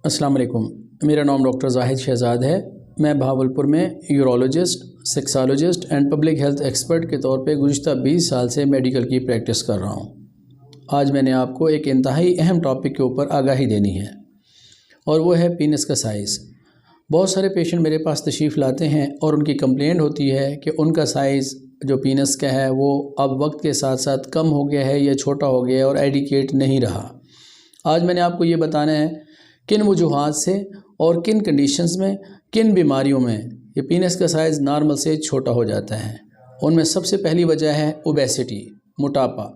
अस्सलाम वालेकुम। मेरा नाम डॉक्टर जाहिद शहजाद है। मैं भावलपुर में urologist, sexologist and public health expert के तौर पे गुज़िश्ता 20 साल से मेडिकल की प्रैक्टिस कर रहा हूँ। आज मैंने आपको एक इंतहाई अहम टॉपिक के ऊपर आगाही देनी है और वो है पीनस का साइज़। बहुत सारे पेशेंट मेरे पास तशरीफ़ लाते हैं और उनकी कंप्लेंट होती है कि उनका साइज़ जो पीनस का है वो अब वक्त के साथ साथ कम हो गया है या छोटा हो गया है और एडिकेट नहीं रहा। आज मैंने आपको ये बताना है किन वजूहात से और किन कंडीशंस में, किन बीमारियों में ये पीनस का साइज़ नॉर्मल से छोटा हो जाता है। उनमें सबसे पहली वजह है ओबेसिटी, मोटापा।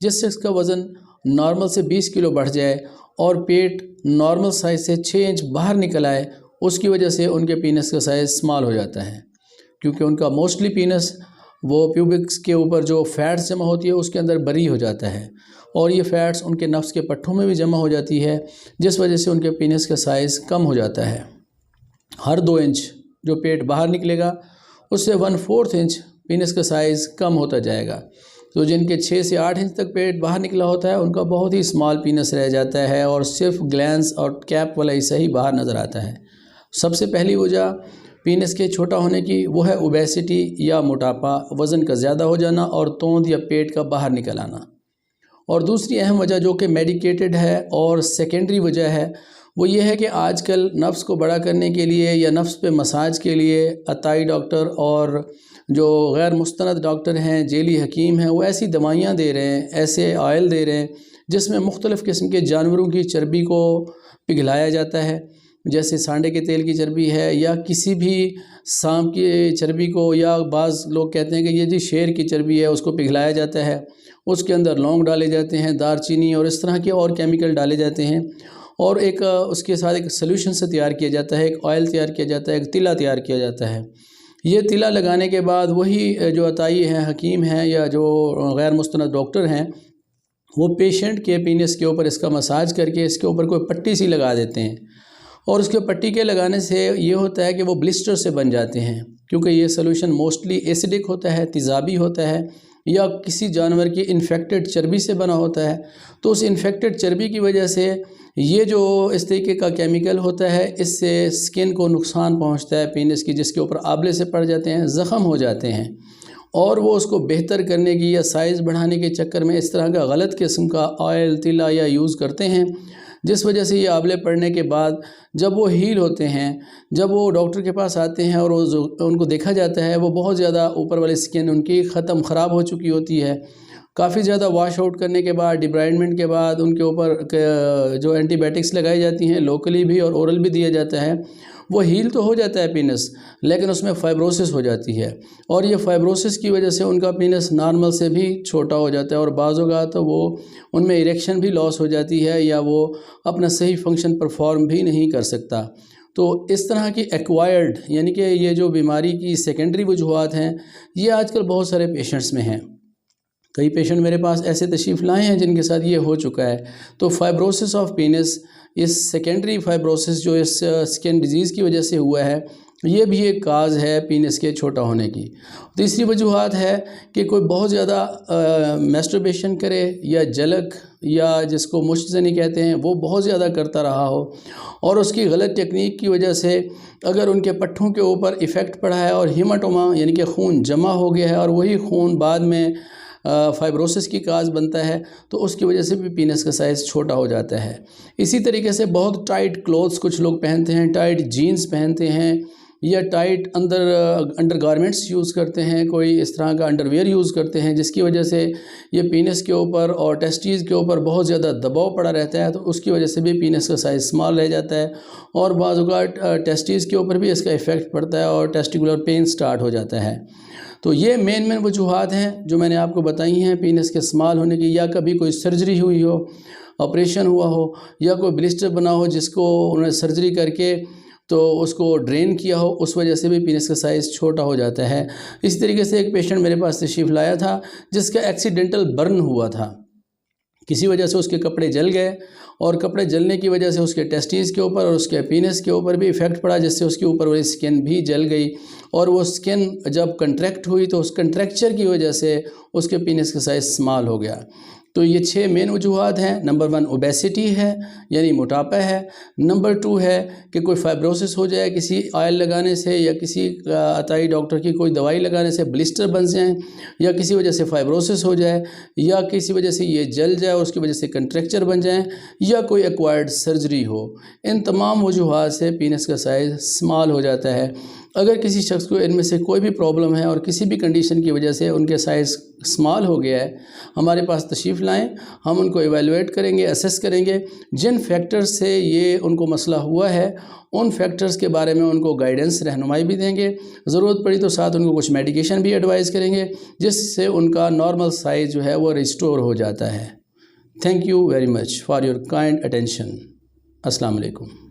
जिस शख्स का वज़न नॉर्मल से 20 किलो बढ़ जाए और पेट नॉर्मल साइज़ से 6 इंच बाहर निकल आए, उसकी वजह से उनके पीनस का साइज़ स्मॉल हो जाता है, क्योंकि उनका मोस्टली पीनस वो प्यूबिक्स के ऊपर जो फैट्स जमा होती है उसके अंदर बरी हो जाता है और ये फ़ैट्स उनके नफ्स के पट्ठों में भी जमा हो जाती है, जिस वजह से उनके पीनस का साइज़ कम हो जाता है। हर 2 इंच जो पेट बाहर निकलेगा उससे 1/4 इंच पीनस का साइज़ कम होता जाएगा। तो जिनके 6 से 8 इंच तक पेट बाहर निकला होता है उनका बहुत ही स्मॉल पीनस रह जाता है और सिर्फ ग्लैंड्स और कैप वाला हिस्सा ही बाहर नज़र आता है। सबसे पहली वजह पीनस के छोटा होने की वो है ओबेसिटी या मोटापा, वज़न का ज़्यादा हो जाना और तोंद या पेट का बाहर निकल आना। और दूसरी अहम वजह जो कि मेडिकेटेड है और सेकेंडरी वजह है वो ये है कि आजकल नफ्स को बड़ा करने के लिए या नफ्स पे मसाज के लिए अताई डॉक्टर और जो गैर मुस्तनद डॉक्टर हैं, जेली हकीम हैं, वो ऐसी दवाइयाँ दे रहे हैं, ऐसे ऑयल दे रहे हैं जिसमें मुख्तलिफ़ किस्म के जानवरों की चर्बी को पिघलाया जाता है, जैसे सांडे के तेल की चर्बी है या किसी भी सांप की चर्बी को, या बाज़ लोग कहते हैं कि ये जी शेर की चर्बी है, उसको पिघलाया जाता है, उसके अंदर लौंग डाले जाते हैं, दारचीनी और इस तरह के और केमिकल डाले जाते हैं और एक उसके साथ एक सॉल्यूशन से तैयार किया जाता है, एक ऑयल तैयार किया जाता है, एक तिला तैयार किया जाता है। ये तिला लगाने के बाद वही जो अताई हैं, हकीम हैं या जो गैर मुस्तनद डॉक्टर हैं, वो पेशेंट के पीनस के ऊपर इसका मसाज करके इसके ऊपर कोई पट्टी सी लगा देते हैं और उसके पट्टी के लगाने से ये होता है कि वो ब्लिस्टर से बन जाते हैं, क्योंकि ये सॉल्यूशन मोस्टली एसिडिक होता है, तेज़ाबी होता है या किसी जानवर की इन्फेक्टेड चर्बी से बना होता है। तो उस इन्फेक्टेड चर्बी की वजह से ये जो इस तरीके का केमिकल होता है इससे स्किन को नुकसान पहुंचता है पीनस की, जिसके ऊपर आबले से पड़ जाते हैं, ज़ख़म हो जाते हैं और वो उसको बेहतर करने की या साइज़ बढ़ाने के चक्कर में इस तरह का गलत किस्म का ऑयल, तिला या यूज़ करते हैं, जिस वजह से ये आबले पड़ने के बाद जब वो हील होते हैं, जब वो डॉक्टर के पास आते हैं और उनको देखा जाता है, वो बहुत ज़्यादा ऊपर वाली स्किन उनकी ख़राब हो चुकी होती है। काफ़ी ज़्यादा वॉश आउट करने के बाद, डिब्राइडमेंट के बाद उनके ऊपर जो एंटीबायोटिक्स लगाई जाती हैं, लोकली भी और ओरल भी दिया जाता है, वो हील तो हो जाता है पीनस, लेकिन उसमें फाइब्रोसिस हो जाती है और ये फाइब्रोसिस की वजह से उनका पीनस नॉर्मल से भी छोटा हो जाता है और बाज़ औक़ात तो वो उनमें इरेक्शन भी लॉस हो जाती है या वो अपना सही फंक्शन परफॉर्म भी नहीं कर सकता। तो इस तरह की एक्वायर्ड यानी कि ये जो बीमारी की सेकेंडरी वजूहात हैं, ये आजकल बहुत सारे पेशेंट्स में हैं। कई पेशेंट मेरे पास ऐसे तशरीफ़ लाए हैं जिनके साथ ये हो चुका है। तो फाइब्रोसिस ऑफ पीनस, इस सेकेंडरी फाइब्रोसिस जो इस स्किन डिजीज़ की वजह से हुआ है, ये भी एक काज है पीनस के छोटा होने की। तीसरी वजूहात है कि कोई बहुत ज़्यादा मैस्टरबेशन करे या जलक या जिसको मुश्तज़नी कहते हैं वो बहुत ज़्यादा करता रहा हो और उसकी गलत टेक्निक की वजह से अगर उनके पट्ठों के ऊपर इफ़ेक्ट पड़ा है और हीमाटोमा यानी कि खून जमा हो गया है और वही खून बाद में फाइब्रोसिस की काज बनता है, तो उसकी वजह से भी पीनस का साइज़ छोटा हो जाता है। इसी तरीके से बहुत टाइट क्लोथ्स कुछ लोग पहनते हैं, टाइट जीन्स पहनते हैं या टाइट अंडर गारमेंट्स यूज़ करते हैं, कोई इस तरह का अंडरवियर यूज़ करते हैं, जिसकी वजह से ये पीनस के ऊपर और टेस्टीज़ के ऊपर बहुत ज़्यादा दबाव पड़ा रहता है, तो उसकी वजह से भी पीनस का साइज़ स्मॉल रह जाता है और बाज़ औक़ात टेस्टीज़ के ऊपर भी इसका इफ़ेक्ट पड़ता है और टेस्टिकुलर पेन स्टार्ट हो जाता है। तो ये मेन वजूहात हैं जो मैंने आपको बताई हैं पीनस के स्मॉल होने की, या कभी कोई सर्जरी हुई हो, ऑपरेशन हुआ हो या कोई ब्लिस्टर बना हो जिसको उन्होंने सर्जरी करके तो उसको ड्रेन किया हो, उस वजह से भी पीनस का साइज़ छोटा हो जाता है। इस तरीके से एक पेशेंट मेरे पास तशरीफ़ लाया था जिसका एक्सीडेंटल बर्न हुआ था, किसी वजह से उसके कपड़े जल गए और कपड़े जलने की वजह से उसके टेस्टीज़ के ऊपर और उसके पीनस के ऊपर भी इफ़ेक्ट पड़ा, जिससे उसके ऊपर वाली स्किन भी जल गई और वो स्किन जब कंट्रैक्ट हुई तो उस कंट्रैक्चर की वजह से उसके पीनस का साइज़ स्मॉल हो गया। तो ये 6 मेन वजूहात हैं। नंबर 1 ओबेसिटी है, यानी मोटापा है। नंबर 2 है कि कोई फाइब्रोसिस हो जाए किसी ऑयल लगाने से या किसी अताई डॉक्टर की कोई दवाई लगाने से ब्लिस्टर बन जाए, या किसी वजह से फाइब्रोसिस हो जाए, या किसी वजह से ये जल जाए, उसकी वजह से कंट्रैक्चर बन जाए, या कोई एक्वायर्ड सर्जरी हो। इन तमाम वजूहात से पीनस का साइज़ स्मॉल हो जाता है। अगर किसी शख्स को इनमें से कोई भी प्रॉब्लम है और किसी भी कंडीशन की वजह से उनके साइज़ स्मॉल हो गया है, हमारे पास तशरीफ़ लाएँ, हम उनको एवेलुएट करेंगे, असेस करेंगे। जिन फैक्टर्स से ये उनको मसला हुआ है उन फैक्टर्स के बारे में उनको गाइडेंस रहनुमाई भी देंगे। ज़रूरत पड़ी तो साथ उनको कुछ मेडिकेशन भी एडवाइस करेंगे, जिससे उनका नॉर्मल साइज़ जो है वो रिस्टोर हो जाता है। Thank you very much for your kind attention. अस्सलाम वालेकुम।